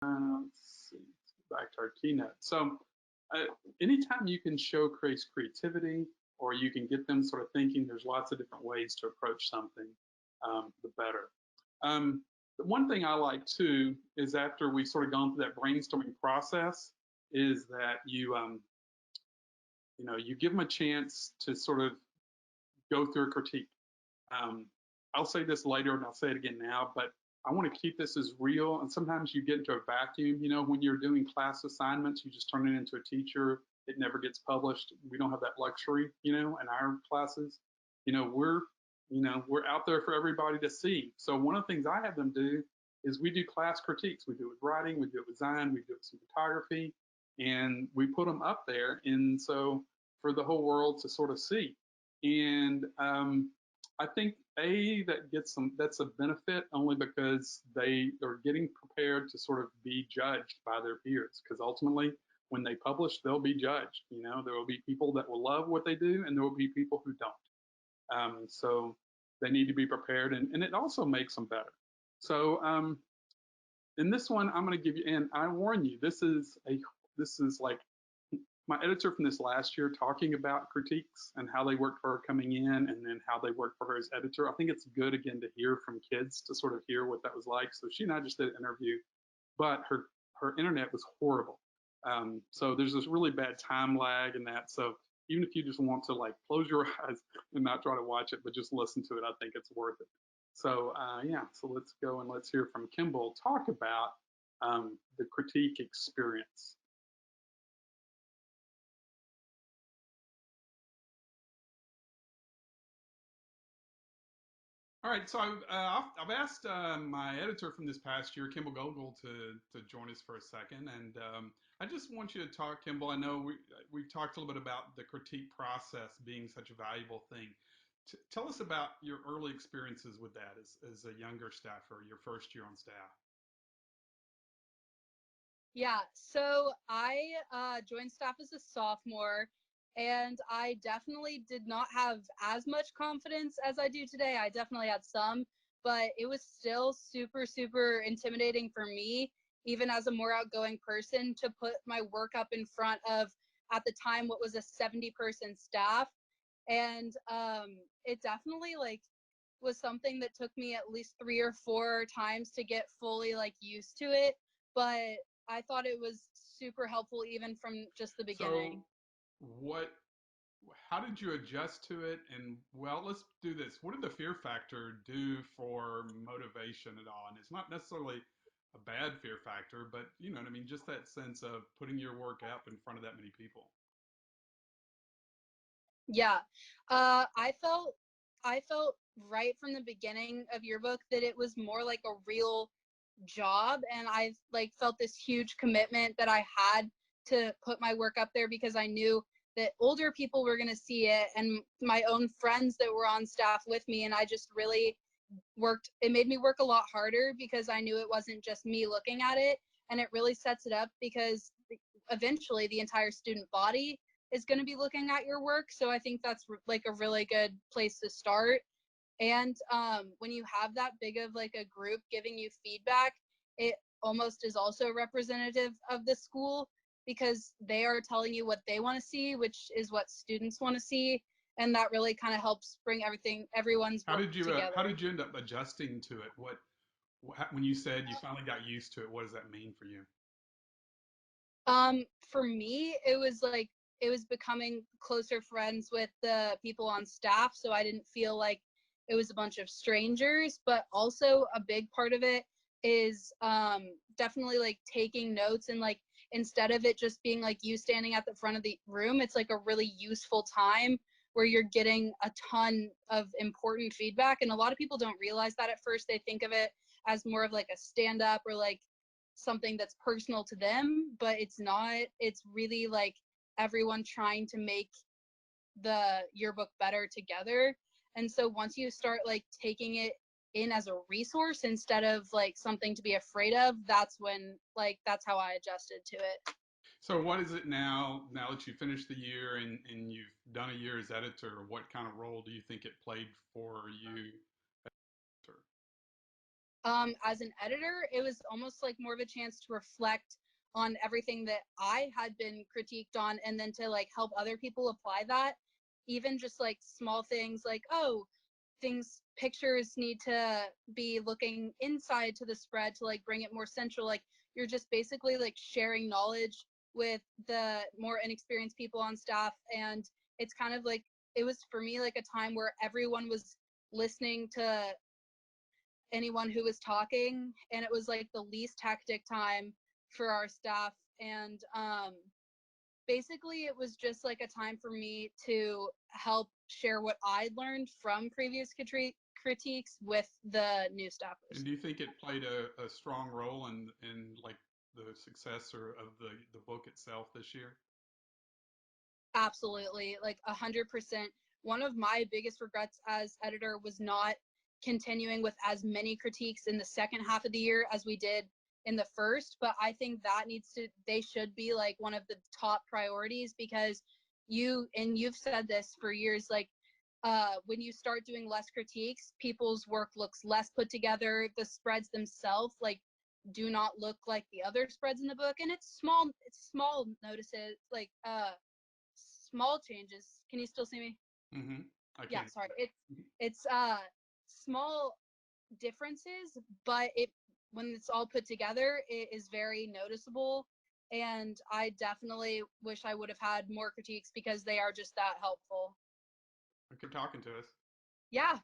Let's see, back to our keynote. So, uh, anytime you can show creates creativity, or you can get them sort of thinking, there's lots of different ways to approach something, the better. The one thing I like too is after we've sort of gone through that brainstorming process, is that you give them a chance to sort of go through a critique. Um, I'll say this later and I'll say it again now, but I want to keep this as real. And sometimes you get into a vacuum, when you're doing class assignments, you just turn it into a teacher. It never gets published. We don't have that luxury, in our classes. We're out there for everybody to see. So one of the things I have them do is we do class critiques. We do it with writing, we do it with design, we do it with photography, and we put them up there. And so for the whole world to sort of see. And I think that's a benefit only because they are getting prepared to sort of be judged by their peers. Because ultimately, when they publish, they'll be judged. There will be people that will love what they do, and there will be people who don't. So they need to be prepared, and it also makes them better. So in this one, I'm going to give you, and I warn you, this is like my editor from this last year talking about critiques and how they worked for her coming in, and then how they worked for her as editor. I think it's good again to hear from kids to sort of hear what that was like. So she and I just did an interview, but her internet was horrible. So there's this really bad time lag in that. So even if you just want to like close your eyes and not try to watch it, but just listen to it, I think it's worth it. So yeah, so let's go and let's hear from Kimball talk about the critique experience. All right, so I've asked my editor from this past year, Kimball Gogol, to join us for a second, and I just want you to talk, Kimball. I know we've talked a little bit about the critique process being such a valuable thing. Tell us about your early experiences with that as a younger staffer, your first year on staff. Yeah, so I joined staff as a sophomore, and I definitely did not have as much confidence as I do today. I definitely had some, but it was still super, super intimidating for me, even as a more outgoing person, to put my work up in front of, at the time, what was a 70-person staff. And it definitely was something that took me at least 3 or 4 times to get fully used to it. But I thought it was super helpful even from just the So beginning. what how did you adjust to it? And well, let's do this. What did the fear factor do for motivation at all? And it's not necessarily a bad fear factor, but you know what I mean, just that sense of putting your work up in front of that many people. Yeah. I felt right from the beginning of your book that it was more like a real job, and I felt this huge commitment that I had to put my work up there because I knew that older people were going to see it, and my own friends that were on staff with me, and I just really worked. It made me work a lot harder because I knew it wasn't just me looking at it, and it really sets it up because eventually the entire student body is going to be looking at your work. So I think that's a really good place to start. And when you have that big of a group giving you feedback, it almost is also representative of the school because they are telling you what they want to see, which is what students want to see. And that really kind of helps bring everyone's How work did you together. how did you end up adjusting to it? When you said you finally got used to it, what does that mean for you? For me, it was becoming closer friends with the people on staff, so I didn't feel like it was a bunch of strangers. But also a big part of it is definitely taking notes, and instead of it just being you standing at the front of the room, it's a really useful time where you're getting a ton of important feedback. And a lot of people don't realize that at first. They think of it as more of a stand up or something that's personal to them, but it's not. It's really everyone trying to make the yearbook better together. And so once you start taking it in as a resource instead of something to be afraid of, that's when that's how I adjusted to it. So what is it now? Now that you finished the year and you've done a year as editor, what kind of role do you think it played for you? As an editor, it was almost like more of a chance to reflect on everything that I had been critiqued on, and then to like help other people apply that. Even just like small things like, oh, things pictures need to be looking inside to the spread to like bring it more central. Like you're just basically like sharing knowledge with the more inexperienced people on staff, and it's kind of like it was for me like a time where everyone was listening to anyone who was talking, and it was like the least hectic time for our staff. And basically it was just like a time for me to help share what I learned from previous critiques with the new And staffers. do you think it played a strong role in like the success or of the book itself this year? Absolutely, like 100%. One of my biggest regrets as editor was not continuing with as many critiques in the second half of the year as we did in the first, but I think that they should be like one of the top priorities, because you've said this for years, like when you start doing less critiques, people's work looks less put together. The spreads themselves like do not look like the other spreads in the book, and it's small notices, like small changes. Can you still see me? Mm-hmm. I Yeah, can. sorry. It's small differences, but it when it's all put together, it is very noticeable. And I definitely wish I would have had more critiques because they are just that helpful. For talking to us. Yeah.